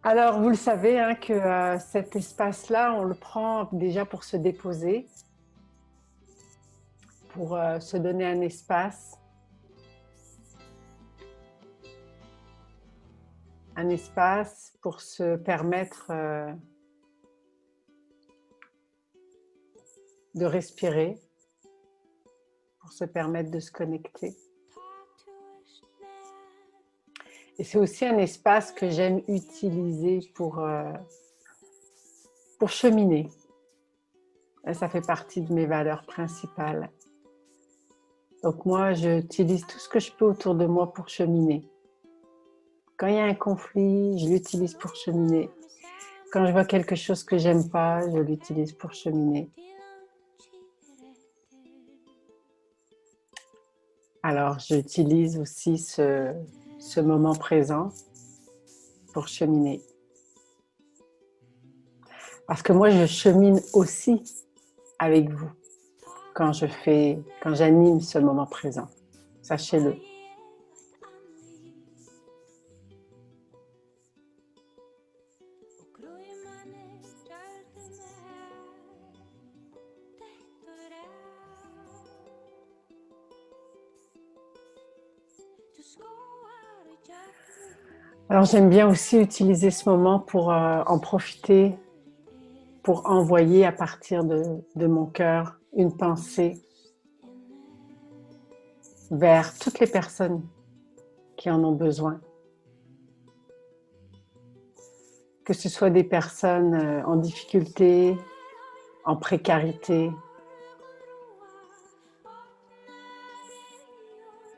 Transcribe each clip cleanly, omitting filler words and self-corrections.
Alors, vous le savez, hein, que cet espace-là, on le prend déjà pour se déposer, pour se donner un espace pour se permettre de respirer, pour se permettre de se connecter. Et c'est aussi un espace que j'aime utiliser pour cheminer. Et ça fait partie de mes valeurs principales. Donc moi, j'utilise tout ce que je peux autour de moi pour cheminer. Quand il y a un conflit, je l'utilise pour cheminer. Quand je vois quelque chose que j'aime pas, je l'utilise pour cheminer. Alors, j'utilise aussi ce moment présent pour cheminer. Parce que moi, je chemine aussi avec vous quand j'anime ce moment présent. Sachez-le. Alors, j'aime bien aussi utiliser ce moment pour en profiter, pour envoyer à partir de mon cœur une pensée vers toutes les personnes qui en ont besoin. Que ce soit des personnes en difficulté, en précarité,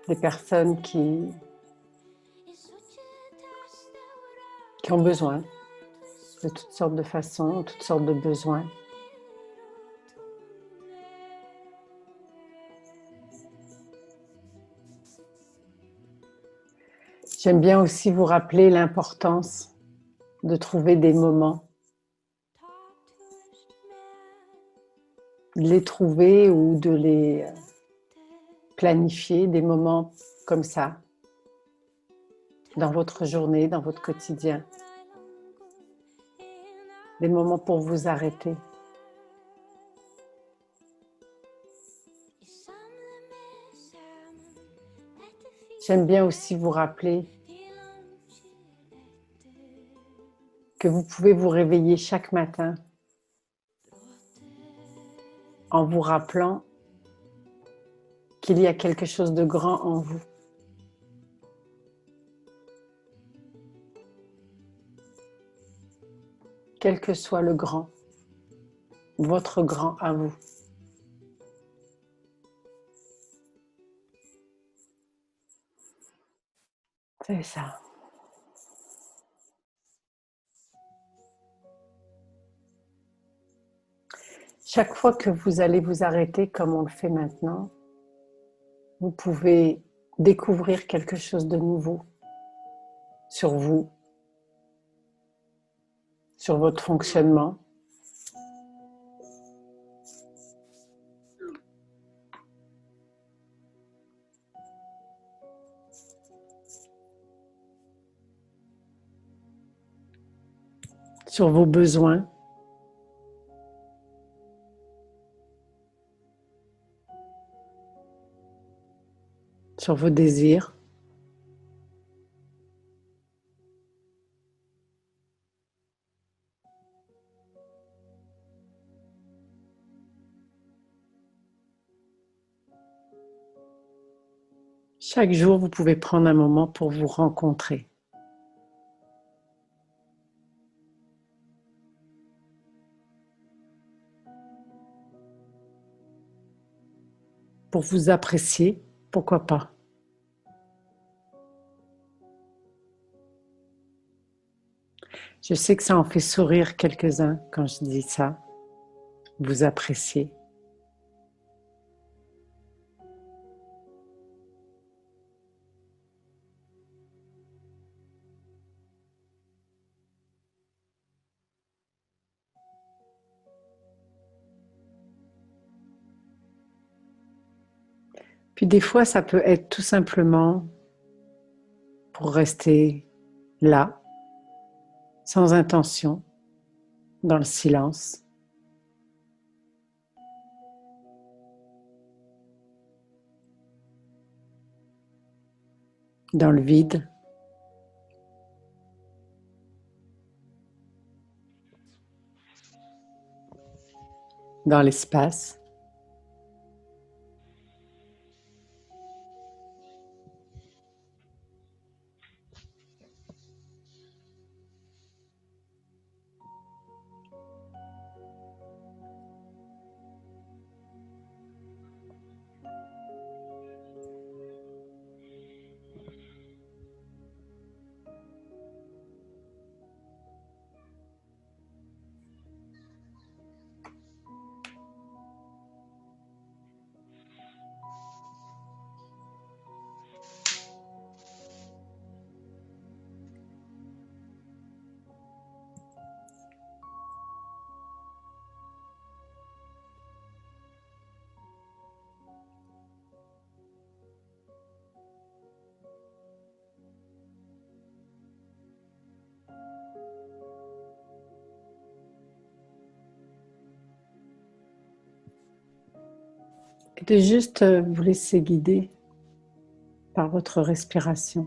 des personnes qui ont besoin de toutes sortes de façons, toutes sortes de besoins. J'aime bien aussi vous rappeler l'importance de trouver des moments, de les trouver ou de les planifier, des moments comme ça, dans votre journée, dans votre quotidien. Des moments pour vous arrêter. J'aime bien aussi vous rappeler que vous pouvez vous réveiller chaque matin en vous rappelant qu'il y a quelque chose de grand en vous. Quel que soit le grand, votre grand à vous. C'est ça. Chaque fois que vous allez vous arrêter comme on le fait maintenant, vous pouvez découvrir quelque chose de nouveau sur vous, sur votre fonctionnement. Sur vos besoins. Sur vos désirs. Chaque jour, vous pouvez prendre un moment pour vous rencontrer. Pour vous apprécier, pourquoi pas. Je sais que ça en fait sourire quelques-uns quand je dis ça. Vous apprécier. Puis des fois, ça peut être tout simplement pour rester là, sans intention, dans le silence. Dans le vide. Dans l'espace. Et de juste vous laisser guider par votre respiration.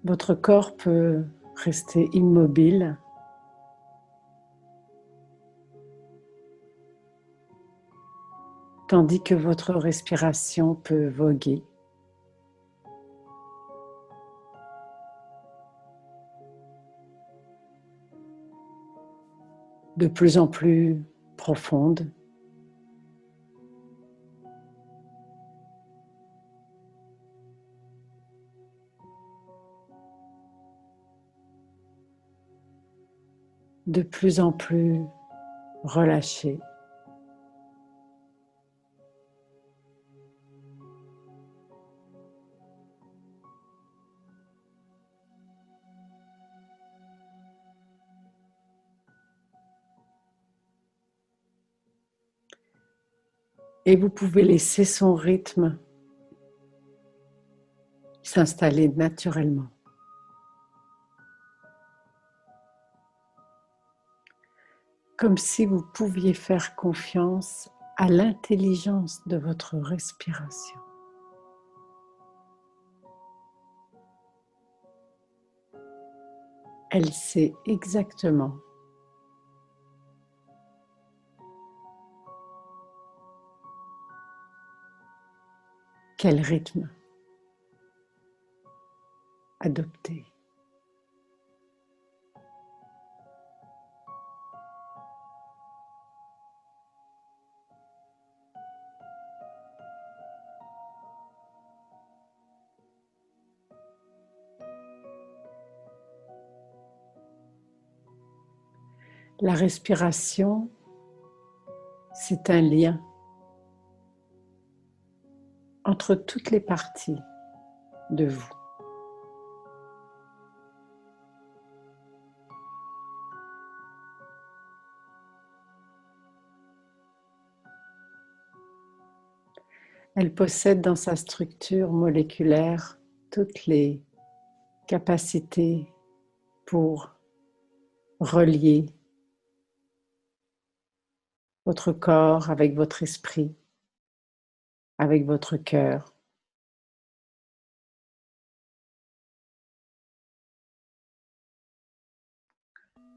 Votre corps peut rester immobile, tandis que votre respiration peut voguer. De plus en plus profonde. De plus en plus relâchée. Et vous pouvez laisser son rythme s'installer naturellement. Comme si vous pouviez faire confiance à l'intelligence de votre respiration. Elle sait exactement quel rythme adopter. La respiration, c'est un lien entre toutes les parties de vous. Elle possède dans sa structure moléculaire toutes les capacités pour relier votre corps avec votre esprit, avec votre cœur.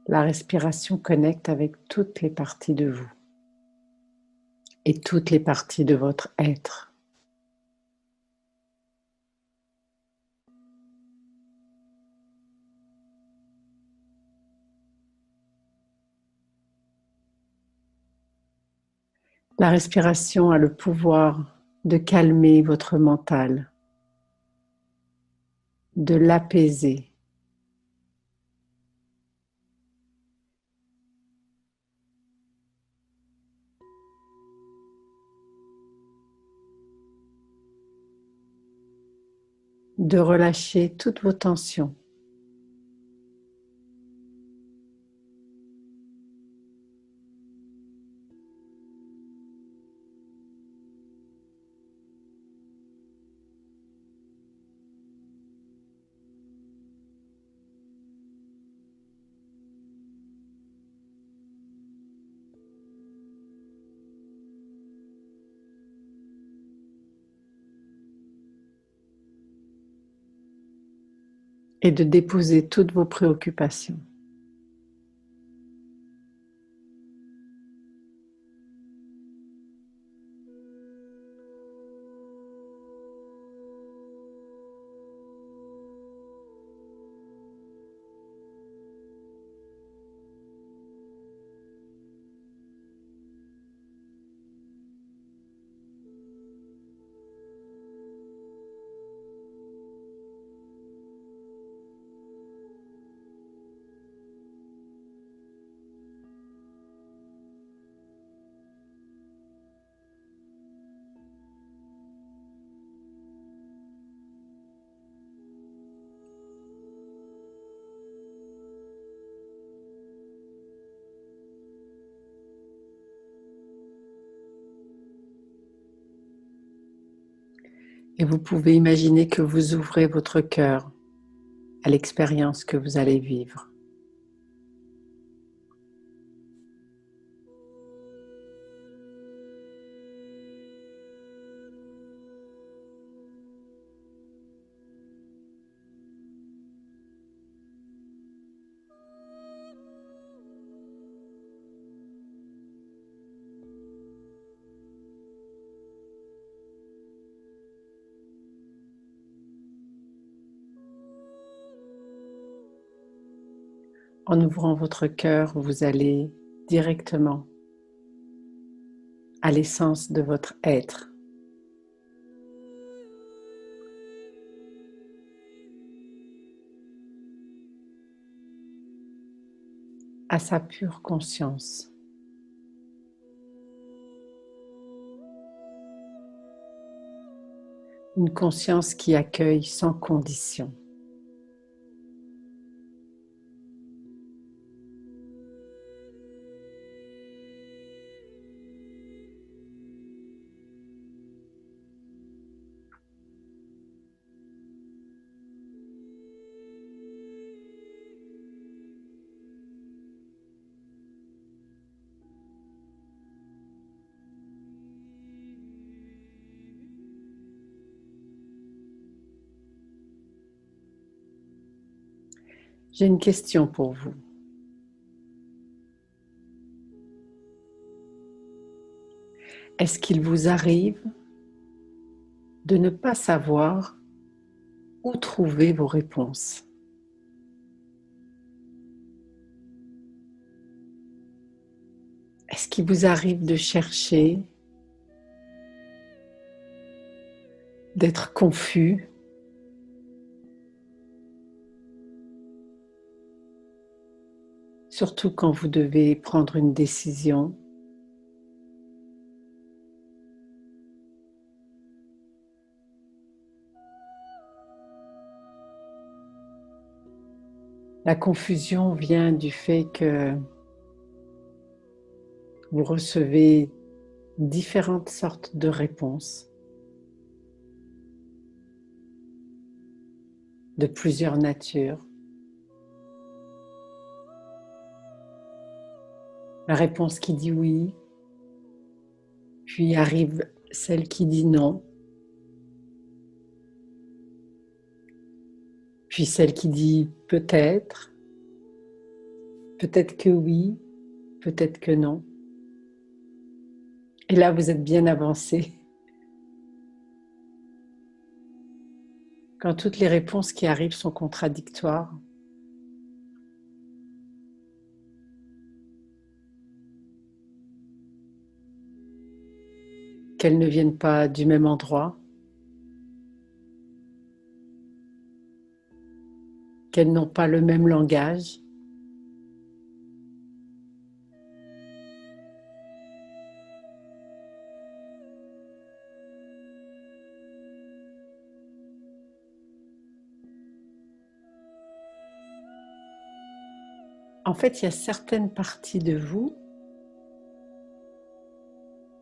La respiration connecte avec toutes les parties de vous et toutes les parties de votre être. La respiration a le pouvoir de calmer votre mental, de l'apaiser. De relâcher toutes vos tensions. et de déposer toutes vos préoccupations. Et vous pouvez imaginer que vous ouvrez votre cœur à l'expérience que vous allez vivre. En ouvrant votre cœur, vous allez directement à l'essence de votre être. À sa pure conscience. Une conscience qui accueille sans condition. J'ai une question pour vous. Est-ce qu'il vous arrive de ne pas savoir où trouver vos réponses? Est-ce qu'il vous arrive de chercher, d'être confus? Surtout quand vous devez prendre une décision. La confusion vient du fait que vous recevez différentes sortes de réponses de plusieurs natures. La réponse qui dit oui, puis arrive celle qui dit non, puis celle qui dit peut-être que oui, peut-être que non. Et là, vous êtes bien avancé. Quand toutes les réponses qui arrivent sont contradictoires, qu'elles ne viennent pas du même endroit, qu'elles n'ont pas le même langage. En fait, il y a certaines parties de vous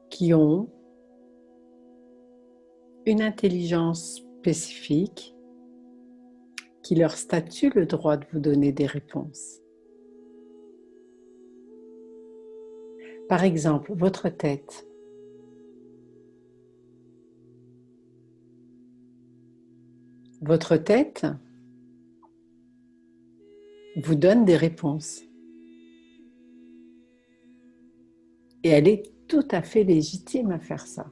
qui ont une intelligence spécifique qui leur statue le droit de vous donner des réponses. Par exemple, votre tête. Votre tête vous donne des réponses. Et elle est tout à fait légitime à faire ça.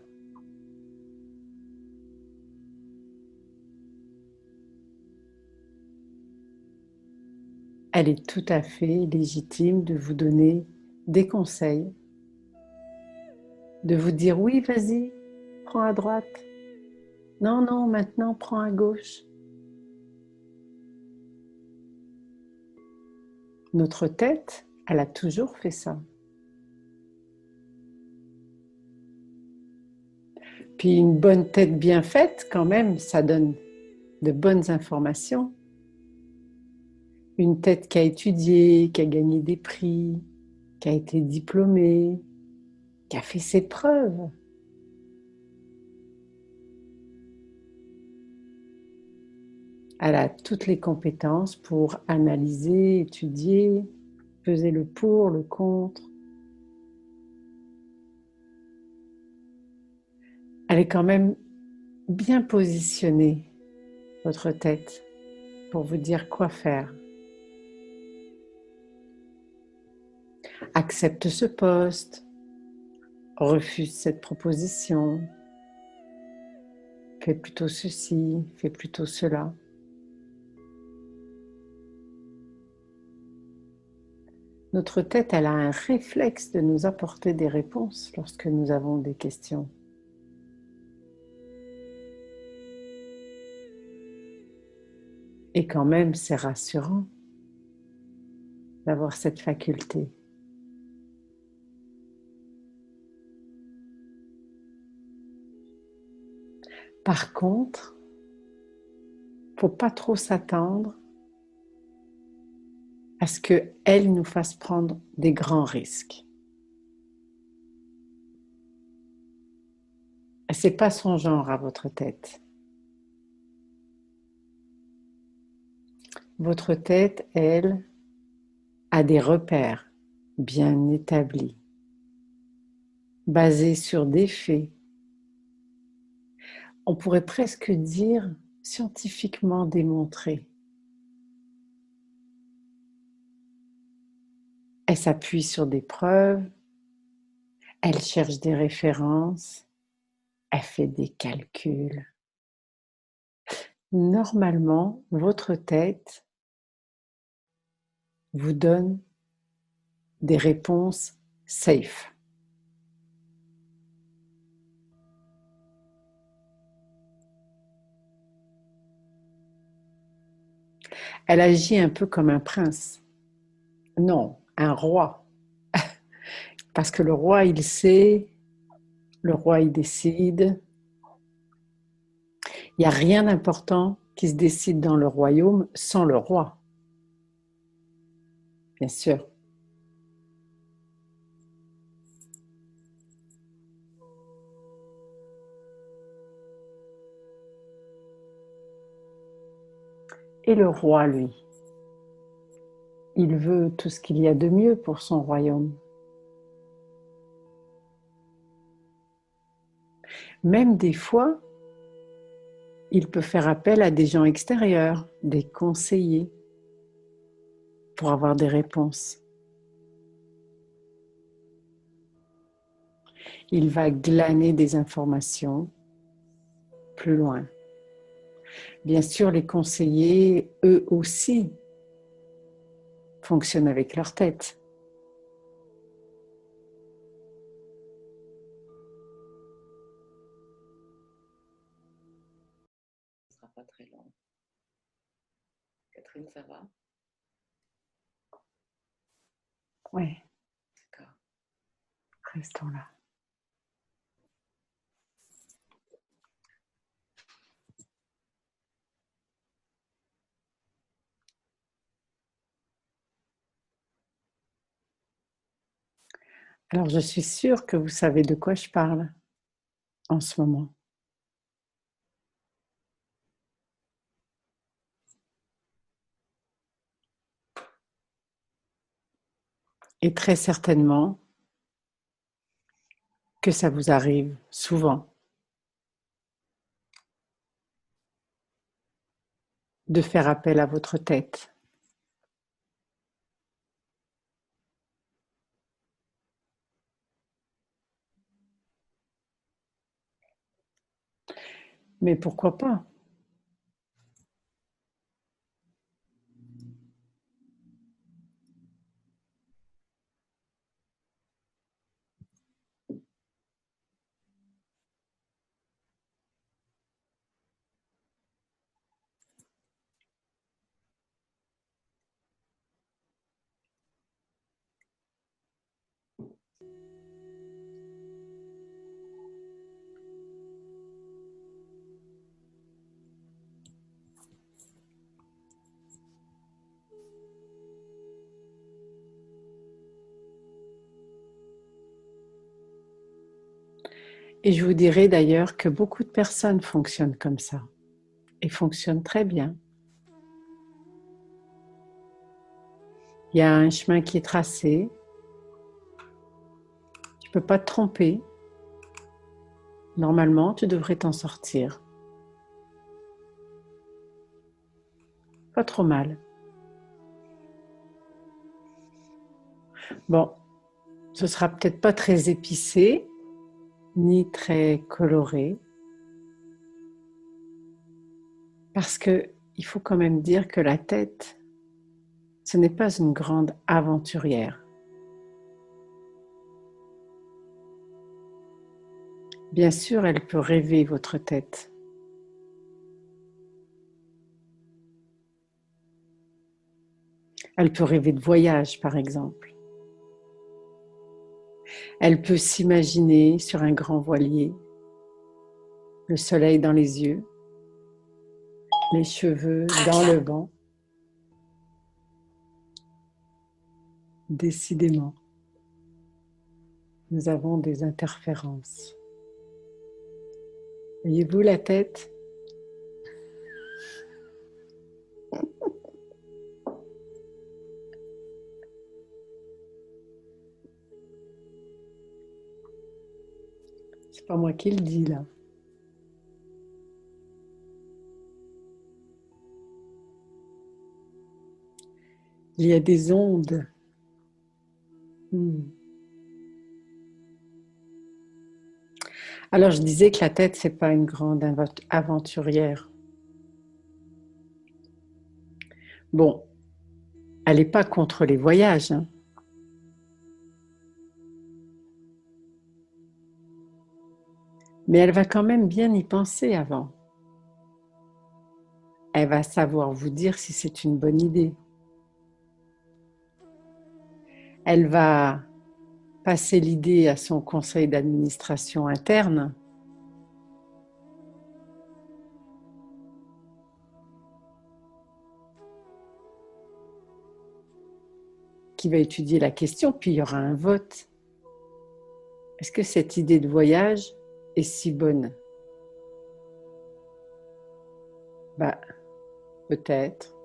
Elle est tout à fait légitime de vous donner des conseils, de vous dire oui, vas-y, prends à droite. Non, non, maintenant prends à gauche. Notre tête, elle a toujours fait ça. Puis une bonne tête bien faite, quand même, ça donne de bonnes informations. Une tête qui a étudié, qui a gagné des prix, qui a été diplômée, qui a fait ses preuves. Elle a toutes les compétences pour analyser, étudier, peser le pour, le contre. Elle est quand même bien positionnée, votre tête, pour vous dire quoi faire. Accepte ce poste, refuse cette proposition, fais plutôt ceci, fais plutôt cela. Notre tête, elle a un réflexe de nous apporter des réponses lorsque nous avons des questions. Et quand même, c'est rassurant d'avoir cette faculté. Par contre, il ne faut pas trop s'attendre à ce qu'elle nous fasse prendre des grands risques. Ce n'est pas son genre à votre tête. Votre tête, elle, a des repères bien établis, basés sur des faits. On pourrait presque dire scientifiquement démontrés. Elle s'appuie sur des preuves, elle cherche des références, elle fait des calculs. Normalement, votre tête vous donne des réponses safe. Elle agit un peu comme un prince. Non, un roi. Parce que le roi, il sait, le roi, il décide. Il n'y a rien d'important qui se décide dans le royaume sans le roi, bien sûr. Et le roi, lui, il veut tout ce qu'il y a de mieux pour son royaume. Même des fois, il peut faire appel à des gens extérieurs, des conseillers, pour avoir des réponses. Il va glaner des informations plus loin. Bien sûr, les conseillers, eux aussi, fonctionnent avec leur tête. Ce sera pas très long. Catherine, ça va? Oui, D'accord. restons là. Alors, je suis sûre que vous savez de quoi je parle en ce moment. Et très certainement que ça vous arrive souvent de faire appel à votre tête. Mais pourquoi pas? Et je vous dirais d'ailleurs que beaucoup de personnes fonctionnent comme ça et fonctionnent très bien. Il y a un chemin qui est tracé, tu ne peux pas te tromper. Normalement, tu devrais t'en sortir. Pas trop mal. Bon, ce sera peut-être pas très épicé, ni très coloré, parce que il faut quand même dire que la tête, ce n'est pas une grande aventurière. Bien sûr, elle peut rêver, votre tête. Elle peut rêver de voyage, par exemple. Elle peut s'imaginer sur un grand voilier, le soleil dans les yeux, les cheveux dans le vent. Décidément, nous avons des interférences. Voyez-vous la tête? C'est pas moi qui le dis là. Il y a des ondes. Alors je disais que la tête, c'est pas une grande aventurière. Bon, elle n'est pas contre les voyages, hein. Mais elle va quand même bien y penser avant. Elle va savoir vous dire si c'est une bonne idée. Elle va passer l'idée à son conseil d'administration interne. Qui va étudier la question, puis il y aura un vote. Est-ce que cette idée de voyage est si bonne? Bah, peut-être.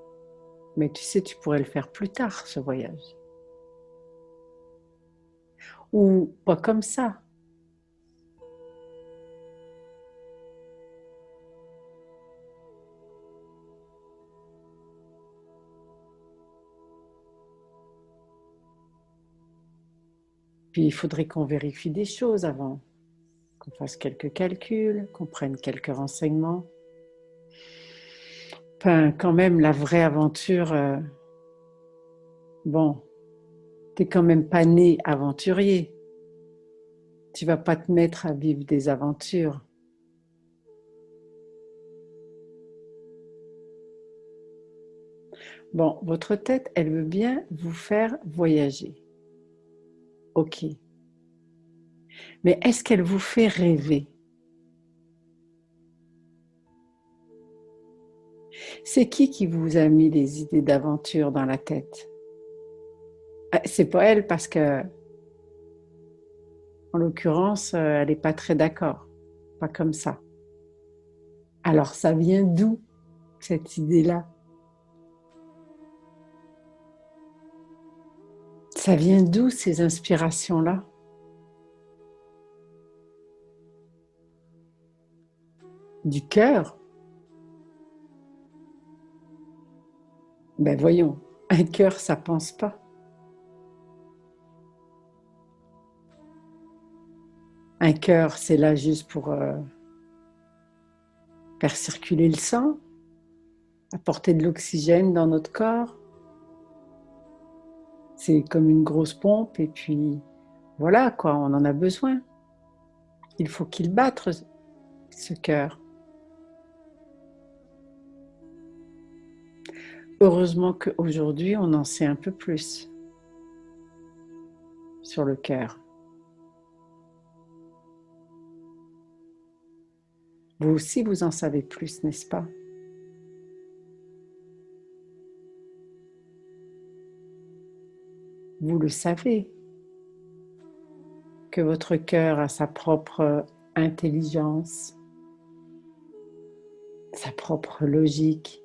Mais tu sais, tu pourrais le faire plus tard, ce voyage. Ou pas comme ça. Puis il faudrait qu'on vérifie des choses avant, qu'on fasse quelques calculs, qu'on prenne quelques renseignements. Enfin, quand même, la vraie aventure, bon, t'es quand même pas né aventurier. Tu vas pas te mettre à vivre des aventures. Bon, votre tête, elle veut bien vous faire voyager. Ok. Mais est-ce qu'elle vous fait rêver? C'est qui vous a mis les idées d'aventure dans la tête? C'est pas elle parce que, en l'occurrence, elle n'est pas très d'accord. Pas comme ça. Alors, ça vient d'où, cette idée-là? Ça vient d'où, ces inspirations-là? Du cœur? Ben voyons, un cœur, ça pense pas. Un cœur, c'est là juste pour faire circuler le sang, apporter de l'oxygène dans notre corps. C'est comme une grosse pompe et puis voilà quoi, on en a besoin. Il faut qu'il batte ce cœur. Heureusement qu'aujourd'hui, on en sait un peu plus sur le cœur. Vous aussi, vous en savez plus, n'est-ce pas? Vous le savez, que votre cœur a sa propre intelligence, sa propre logique.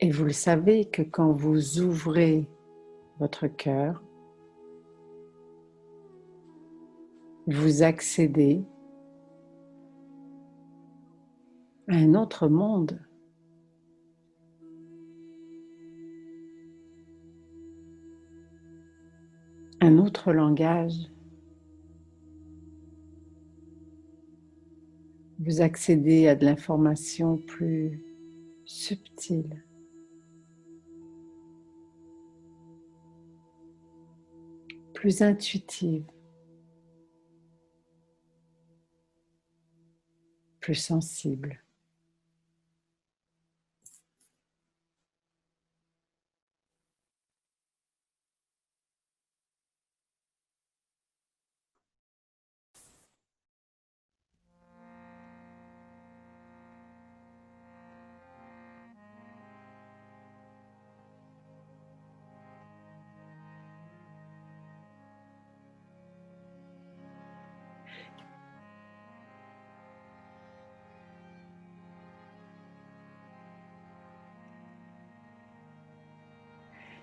Et vous le savez que quand vous ouvrez votre cœur, vous accédez à un autre monde. Un autre langage. Vous accédez à de l'information plus subtile. Plus intuitive. Plus sensible.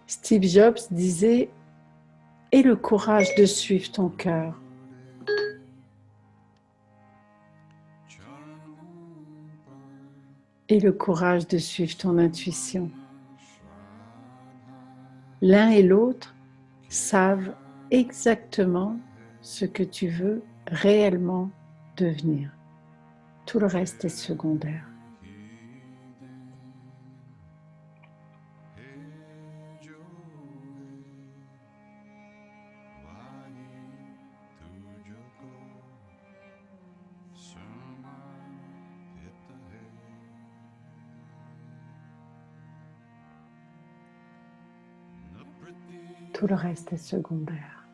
Steve Jobs disait « Aie le courage de suivre ton cœur ». Aie le courage de suivre ton intuition. L'un et l'autre savent exactement ce que tu veux réellement devenir. Tout le reste est secondaire. Tout le reste est secondaire.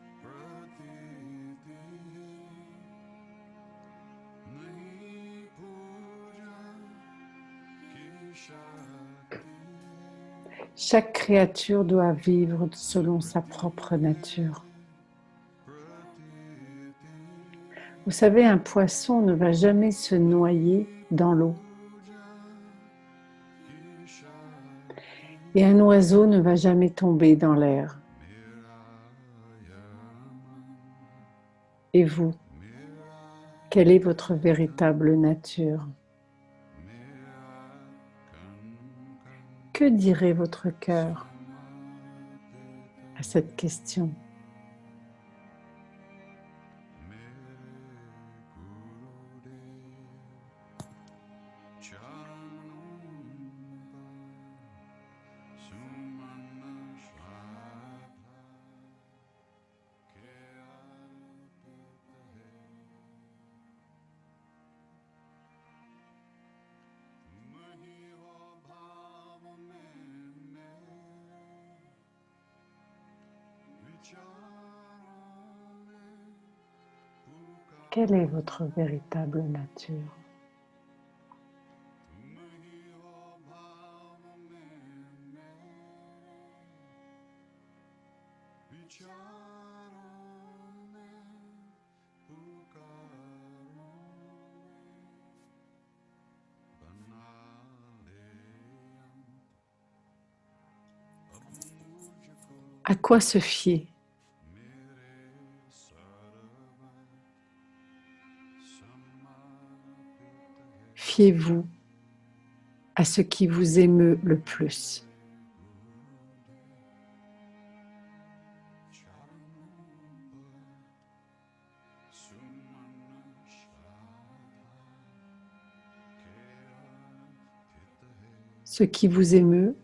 Chaque créature doit vivre selon sa propre nature. Vous savez, un poisson ne va jamais se noyer dans l'eau. Et un oiseau ne va jamais tomber dans l'air. Et vous, quelle est votre véritable nature? Que dirait votre cœur à cette question? Quelle est votre véritable nature? À quoi se fier? Fiez-vous à ce qui vous émeut le plus. Ce qui vous émeut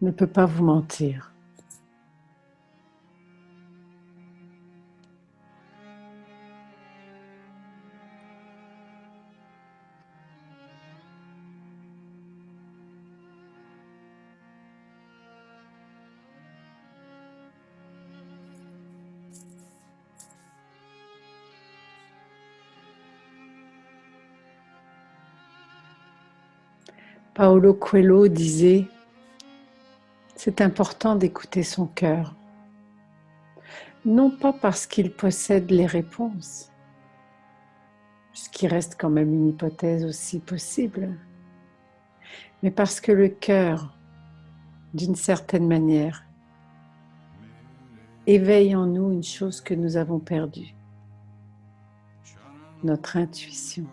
ne peut pas vous mentir. Paolo Coelho disait « C'est important d'écouter son cœur, non pas parce qu'il possède les réponses, ce qui reste quand même une hypothèse aussi possible, mais parce que le cœur, d'une certaine manière, éveille en nous une chose que nous avons perdue, notre intuition. »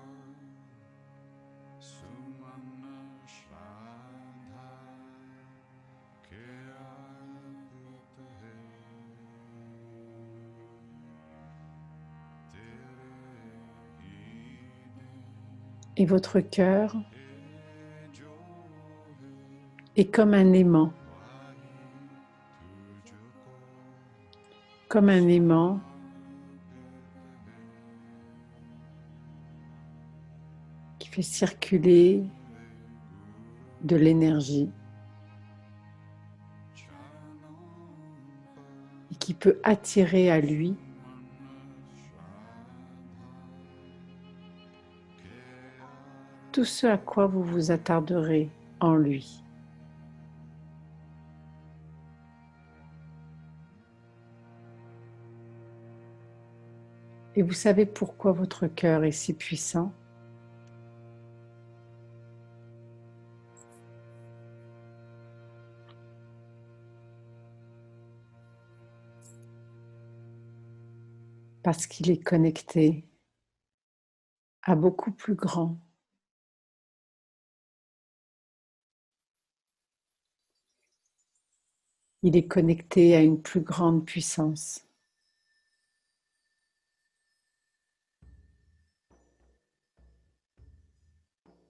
Et votre cœur est comme un aimant. Comme un aimant qui fait circuler de l'énergie et qui peut attirer à lui tout ce à quoi vous vous attarderez en lui. Et vous savez pourquoi votre cœur est si puissant? Parce qu'il est connecté à beaucoup plus grand. Il est connecté à une plus grande puissance.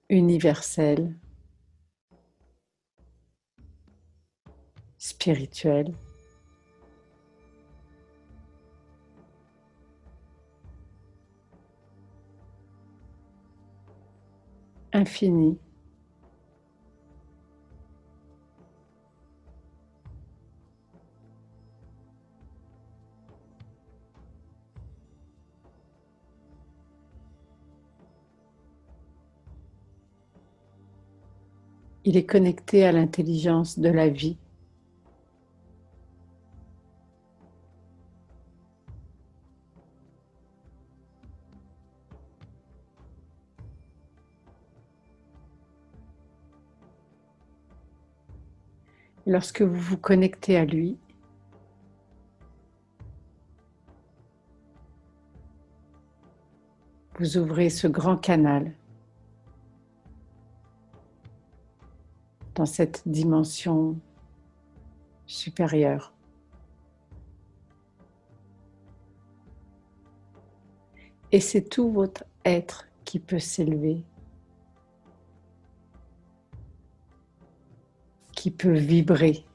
Universelle, spirituelle, infinie, il est connecté à l'intelligence de la vie. Lorsque vous vous connectez à lui, vous ouvrez ce grand canal dans cette dimension supérieure. Et c'est tout votre être qui peut s'élever, qui peut vibrer.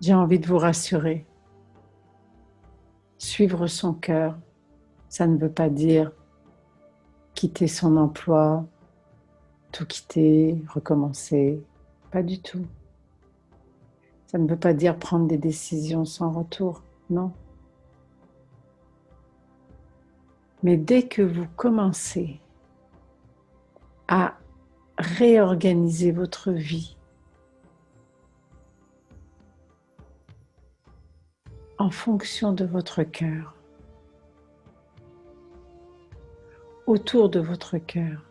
J'ai envie de vous rassurer. Suivre son cœur, ça ne veut pas dire quitter son emploi, tout quitter, recommencer. Pas du tout. Ça ne veut pas dire prendre des décisions sans retour, non. Mais dès que vous commencez à réorganiser votre vie en fonction de votre cœur, autour de votre cœur,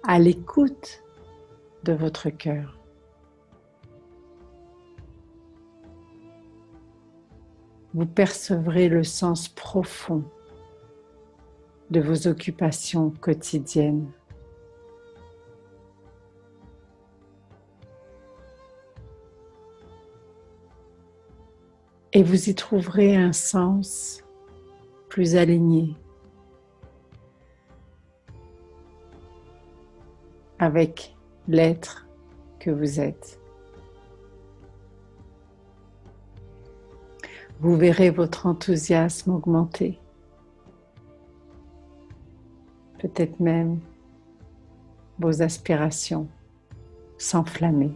à l'écoute de votre cœur. Vous percevrez le sens profond de vos occupations quotidiennes. Et vous y trouverez un sens plus aligné avec l'être que vous êtes. Vous verrez votre enthousiasme augmenter, peut-être même vos aspirations s'enflammer,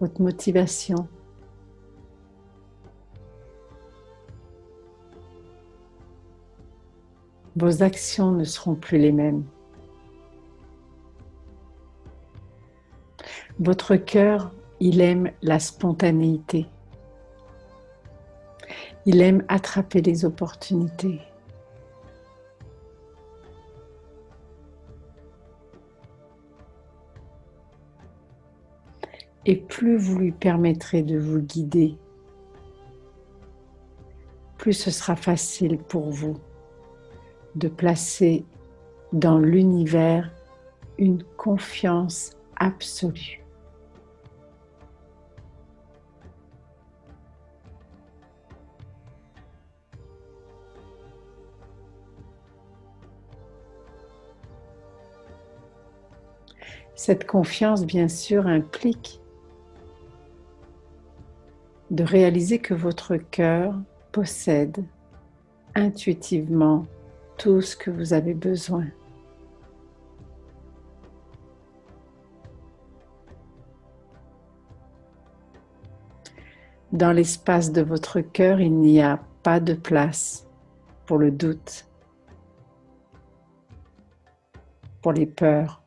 votre motivation vos actions ne seront plus les mêmes. Votre cœur, il aime la spontanéité. Il aime attraper les opportunités. Et plus vous lui permettrez de vous guider, plus ce sera facile pour vous de placer dans l'univers une confiance absolue. Cette confiance, bien sûr, implique de réaliser que votre cœur possède intuitivement tout ce que vous avez besoin. Dans l'espace de votre cœur, il n'y a pas de place pour le doute, pour les peurs,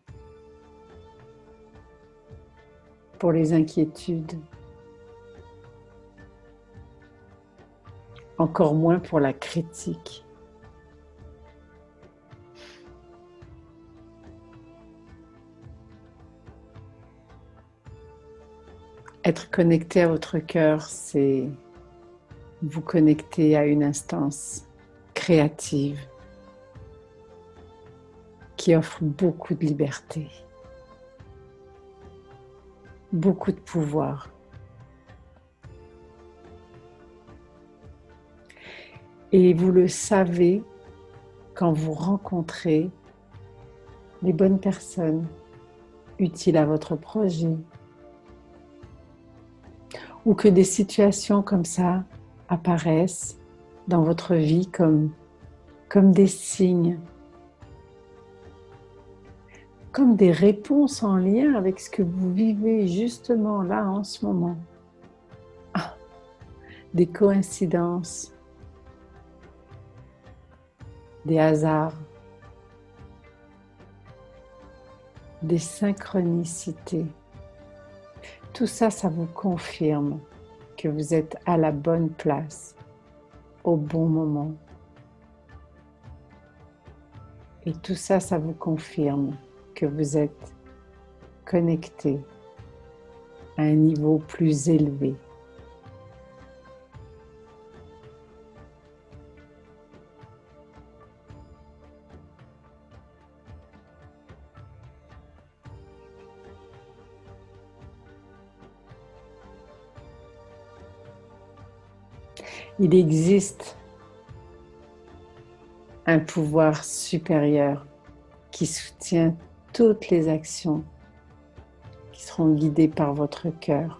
pour les inquiétudes, encore moins pour la critique. Être connecté à votre cœur, c'est vous connecter à une instance créative qui offre beaucoup de liberté, beaucoup de pouvoir. Et vous le savez quand vous rencontrez les bonnes personnes utiles à votre projet, ou que des situations comme ça apparaissent dans votre vie comme des signes, comme des réponses en lien avec ce que vous vivez justement là en ce moment. Ah, des coïncidences, des hasards, des synchronicités. Tout ça, ça vous confirme que vous êtes à la bonne place, au bon moment. Et tout ça, ça vous confirme que vous êtes connecté à un niveau plus élevé. Il existe un pouvoir supérieur qui soutient toutes les actions qui seront guidées par votre cœur.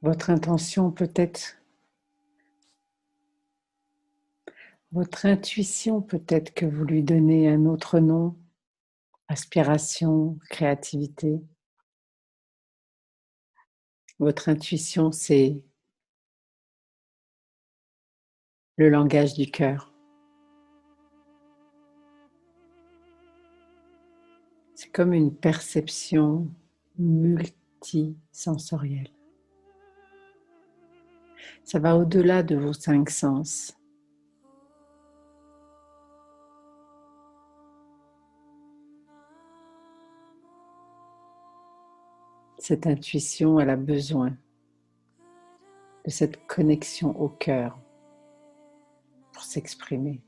Votre intention peut-être, votre intuition peut-être que vous lui donnez un autre nom, aspiration, créativité. Votre intuition, c'est le langage du cœur. C'est comme une perception multisensorielle. Ça va au-delà de vos 5 sens. Cette intuition, elle a besoin de cette connexion au cœur pour s'exprimer.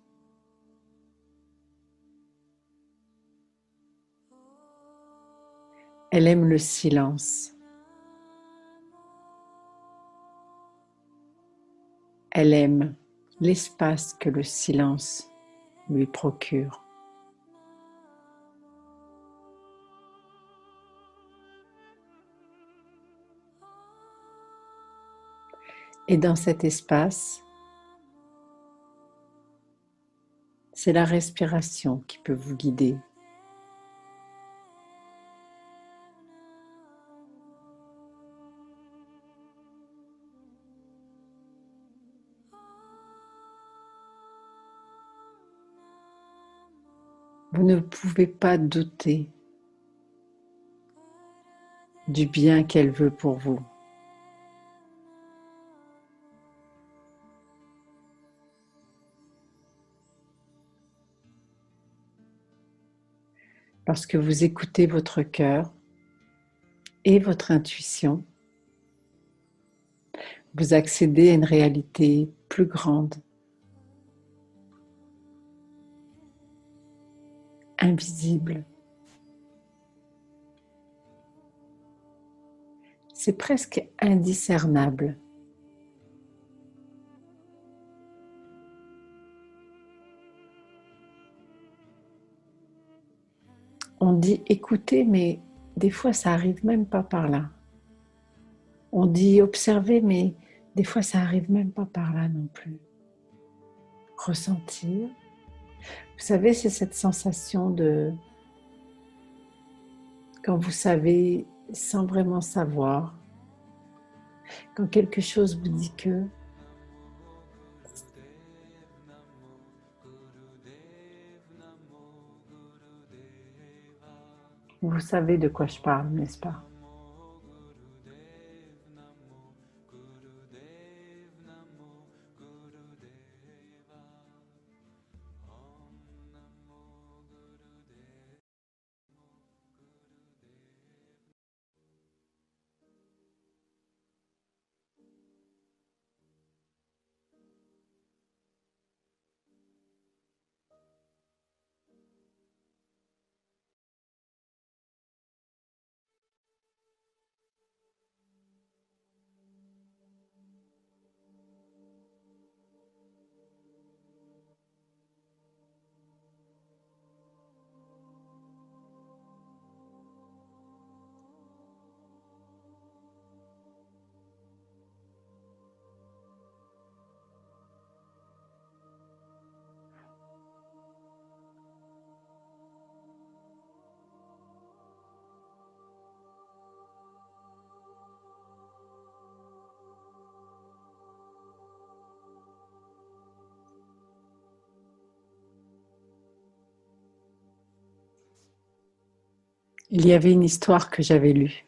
Elle aime le silence. Elle aime l'espace que le silence lui procure. Et dans cet espace, c'est la respiration qui peut vous guider. Vous ne pouvez pas douter du bien qu'elle veut pour vous. Lorsque vous écoutez votre cœur et votre intuition, vous accédez à une réalité plus grande, invisible. C'est presque indiscernable. On dit écouter, mais des fois ça arrive même pas par là. On dit observer, mais des fois ça arrive même pas par là non plus. Ressentir. Vous savez, c'est cette sensation de quand vous savez sans vraiment savoir, quand quelque chose vous dit que vous savez de quoi je parle, n'est-ce pas? Il y avait une histoire que j'avais lue.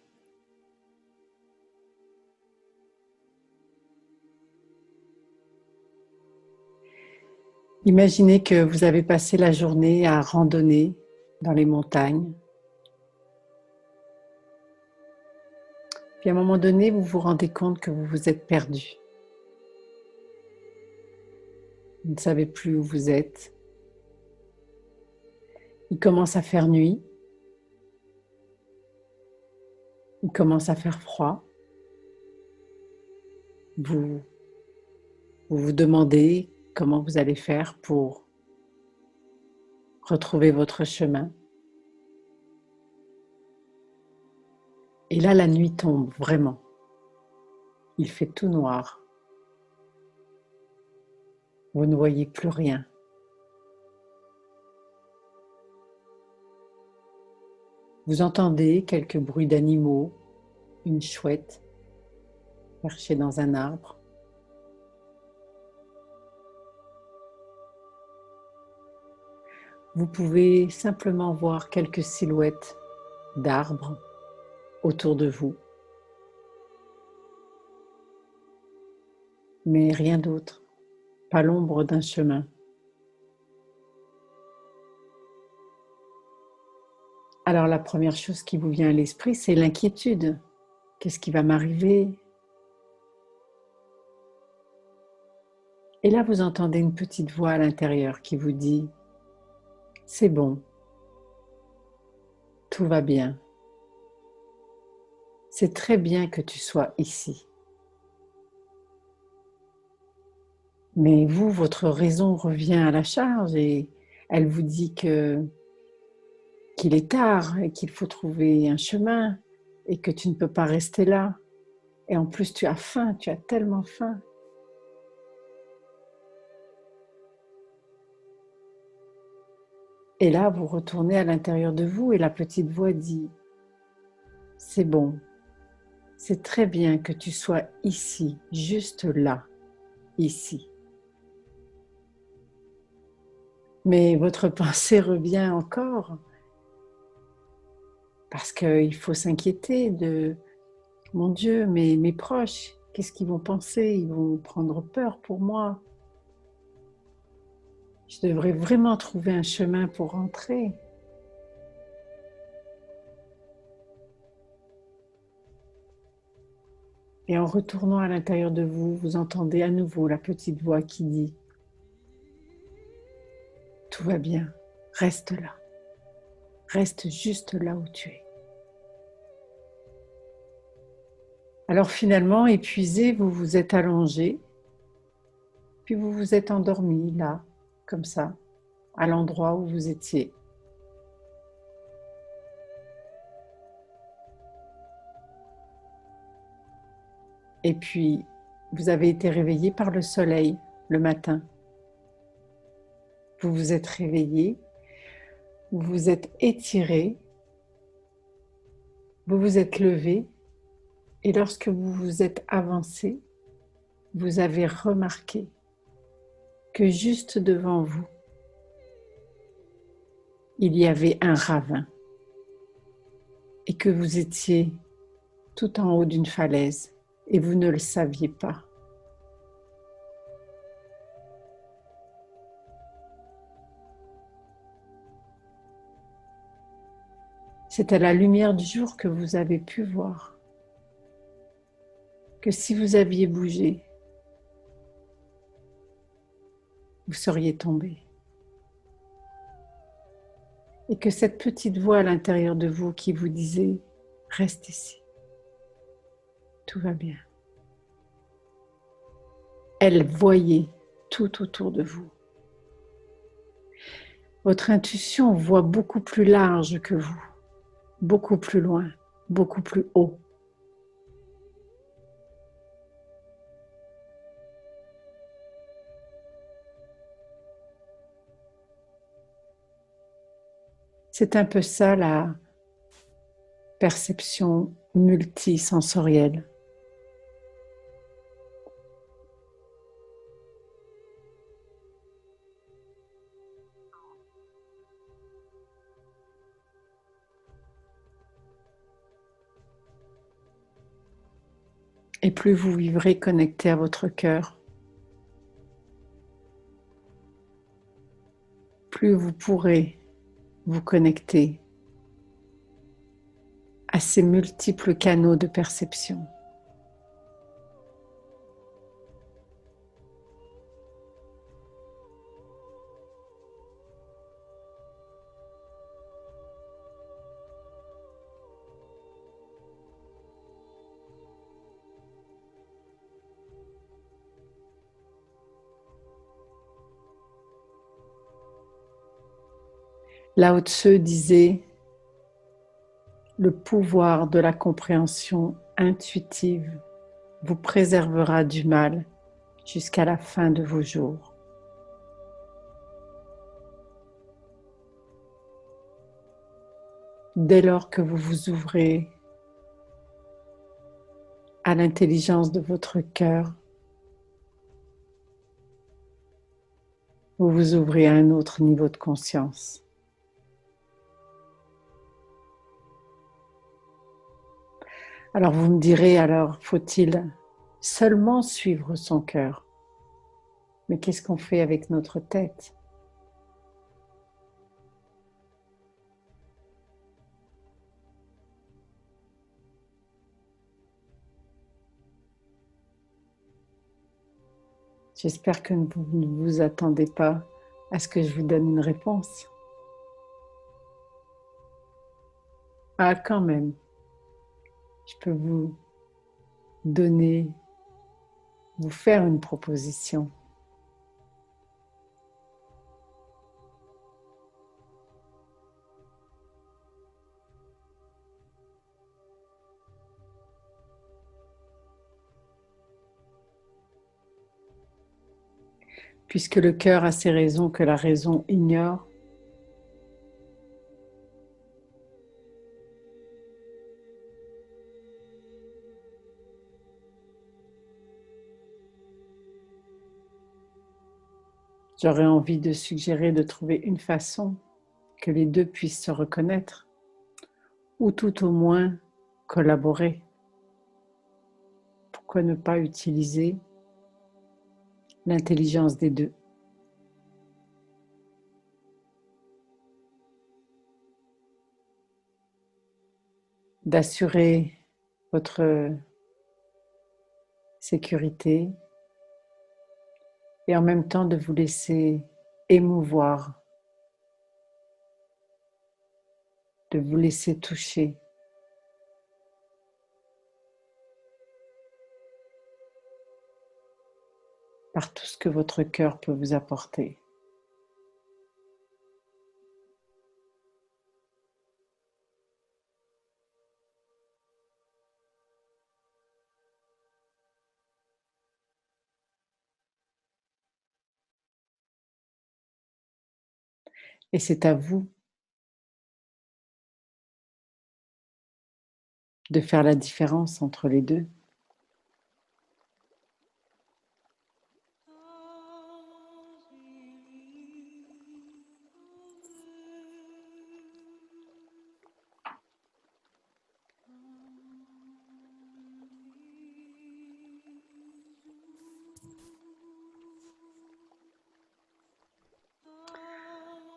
Imaginez que vous avez passé la journée à randonner dans les montagnes. Puis à un moment donné, vous vous rendez compte que vous vous êtes perdu. Vous ne savez plus où vous êtes. Il commence à faire nuit. Il commence à faire froid. Vous vous demandez comment vous allez faire pour retrouver votre chemin. Et là, la nuit tombe, vraiment. il fait tout noir. Vous ne voyez plus rien. Vous entendez quelques bruits d'animaux, une chouette perchée dans un arbre. Vous pouvez simplement voir quelques silhouettes d'arbres autour de vous, mais rien d'autre, pas l'ombre d'un chemin. Alors la première chose qui vous vient à l'esprit, c'est l'inquiétude. Qu'est-ce qui va m'arriver? Et là, vous entendez une petite voix à l'intérieur qui vous dit « C'est bon, tout va bien. C'est très bien que tu sois ici. » Mais vous, votre raison revient à la charge et elle vous dit qu'il est tard et qu'il faut trouver un chemin et que tu ne peux pas rester là. Et en plus, tu as faim, tu as tellement faim. Et là, vous retournez à l'intérieur de vous et la petite voix dit « C'est bon, c'est très bien que tu sois ici, juste là, ici. » Mais votre pensée revient encore parce qu'il faut s'inquiéter de « Mon Dieu, mes proches, qu'est-ce qu'ils vont penser? Ils vont prendre peur pour moi. Je devrais vraiment trouver un chemin pour rentrer. » Et en retournant à l'intérieur de vous, vous entendez à nouveau la petite voix qui dit « Tout va bien, reste là, reste juste là où tu es. » Alors finalement, épuisé, vous vous êtes allongé, puis vous vous êtes endormi là, comme ça, à l'endroit où vous étiez. Et puis, vous avez été réveillé par le soleil le matin. Vous vous êtes réveillé, vous vous êtes étiré, vous vous êtes levé, et lorsque vous vous êtes avancé, vous avez remarqué que juste devant vous, il y avait un ravin et que vous étiez tout en haut d'une falaise et vous ne le saviez pas. C'est à la lumière du jour que vous avez pu voir que si vous aviez bougé, vous seriez tombé. Et que cette petite voix à l'intérieur de vous qui vous disait « Reste ici, tout va bien », elle voyait tout autour de vous. Votre intuition voit beaucoup plus large que vous, beaucoup plus loin, beaucoup plus haut. C'est un peu ça la perception multisensorielle. Et plus vous vivrez connecté à votre cœur, plus vous pourrez vous connecter à ces multiples canaux de perception. Lao Tse disait « Le pouvoir de la compréhension intuitive vous préservera du mal jusqu'à la fin de vos jours. Dès lors que vous vous ouvrez à l'intelligence de votre cœur, vous vous ouvrez à un autre niveau de conscience. Alors vous me direz, alors faut-il seulement suivre son cœur? Mais qu'est-ce qu'on fait avec notre tête? J'espère que vous ne vous attendez pas à ce que je vous donne une réponse. Ah, quand même, je peux vous donner, vous faire une proposition. Puisque le cœur a ses raisons que la raison ignore, j'aurais envie de suggérer de trouver une façon que les deux puissent se reconnaître, ou tout au moins collaborer. Pourquoi ne pas utiliser l'intelligence des deux? D'assurer votre sécurité et en même temps de vous laisser émouvoir, de vous laisser toucher par tout ce que votre cœur peut vous apporter. Et c'est à vous de faire la différence entre les deux.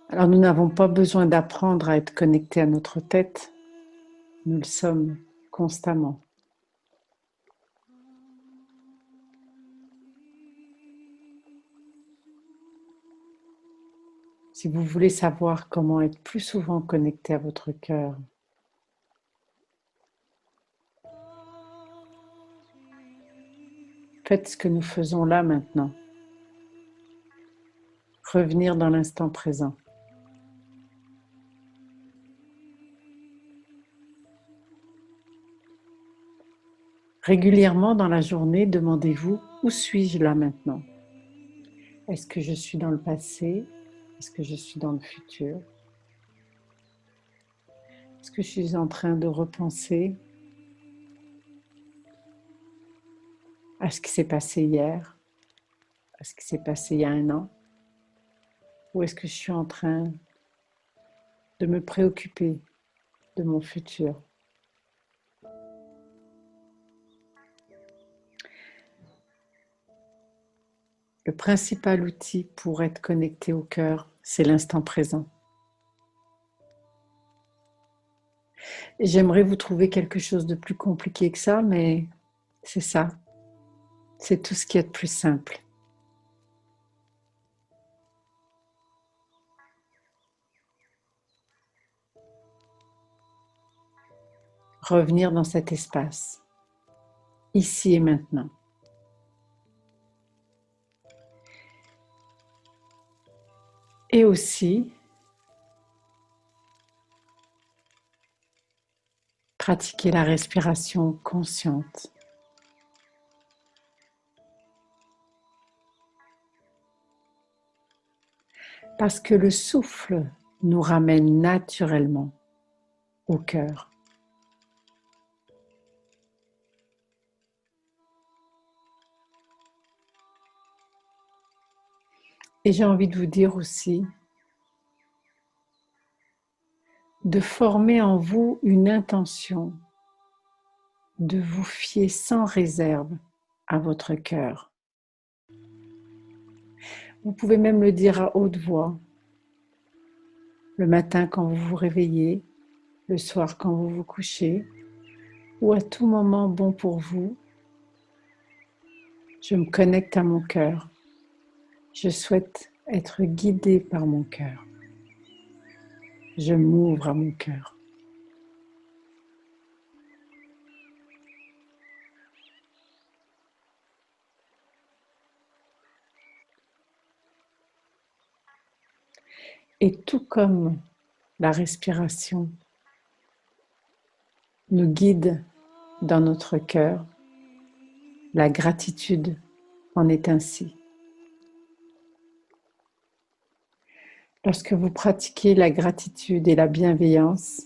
Alors nous n'avons pas besoin d'apprendre à être connectés à notre tête, nous le sommes constamment. Si vous voulez savoir comment être plus souvent connecté à votre cœur, faites ce que nous faisons là maintenant. Revenir dans l'instant présent. Régulièrement dans la journée, demandez-vous, où suis-je là maintenant? Est-ce que je suis dans le passé? Est-ce que je suis dans le futur? Est-ce que je suis en train de repenser à ce qui s'est passé hier? À ce qui s'est passé il y a un an? Ou est-ce que je suis en train de me préoccuper de mon futur? Le principal outil pour être connecté au cœur, c'est l'instant présent. Et j'aimerais vous trouver quelque chose de plus compliqué que ça, mais c'est ça. C'est tout ce qui est de plus simple. Revenir dans cet espace, ici et maintenant. Et aussi, pratiquer la respiration consciente. Parce que le souffle nous ramène naturellement au cœur. Et j'ai envie de vous dire aussi de former en vous une intention, de vous fier sans réserve à votre cœur. Vous pouvez même le dire à haute voix, le matin quand vous vous réveillez, le soir quand vous vous couchez, ou à tout moment bon pour vous. Je me connecte à mon cœur. Je souhaite être guidée par mon cœur. Je m'ouvre à mon cœur. Et tout comme la respiration nous guide dans notre cœur, la gratitude en est ainsi. Lorsque vous pratiquez la gratitude et la bienveillance,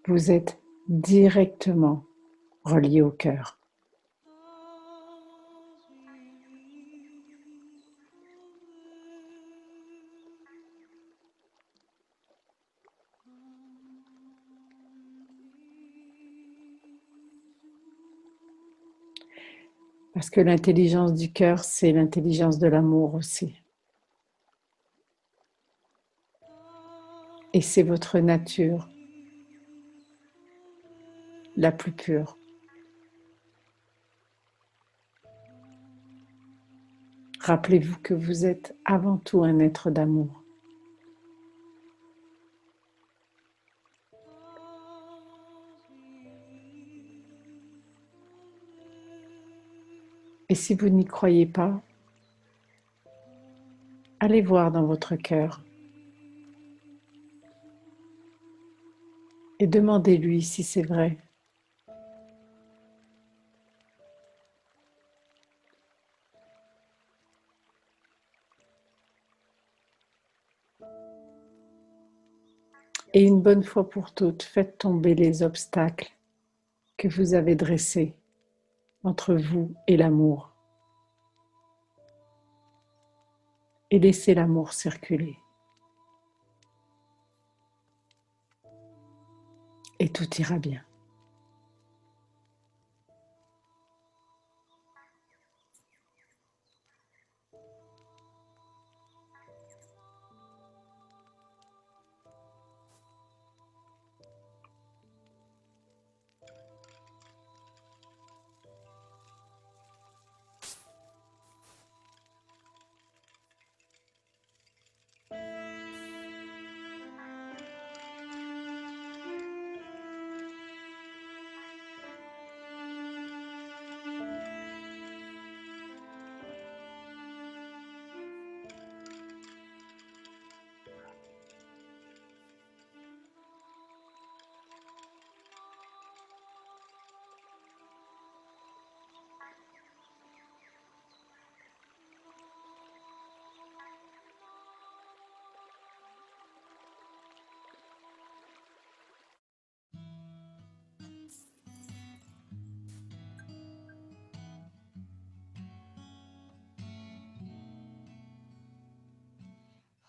vous êtes directement relié au cœur. Parce que l'intelligence du cœur, c'est l'intelligence de l'amour aussi. Et c'est votre nature la plus pure. Rappelez-vous que vous êtes avant tout un être d'amour. Et si vous n'y croyez pas, allez voir dans votre cœur et demandez-lui si c'est vrai. Et une bonne fois pour toutes, faites tomber les obstacles que vous avez dressés entre vous et l'amour. Et laissez l'amour circuler. Et tout ira bien.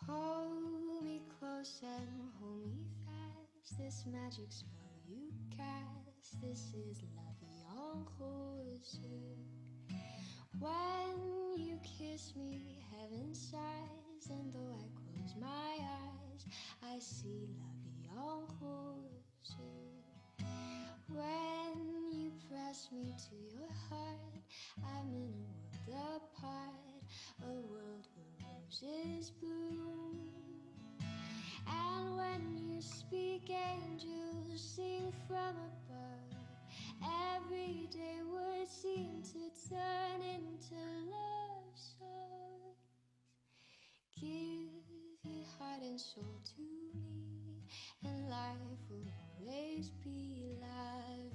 Hold me close and hold me fast. This magic spell you cast. This is la vie en rose. When you kiss me, heaven sighs, and though I close my eyes, I see la vie en rose. When you press me to your heart, I'm in a world apart, a world where roses bloom. And when you speak, angels sing from above. Everyday words seem to turn into love songs. Give your heart and soul to me, and life will always be la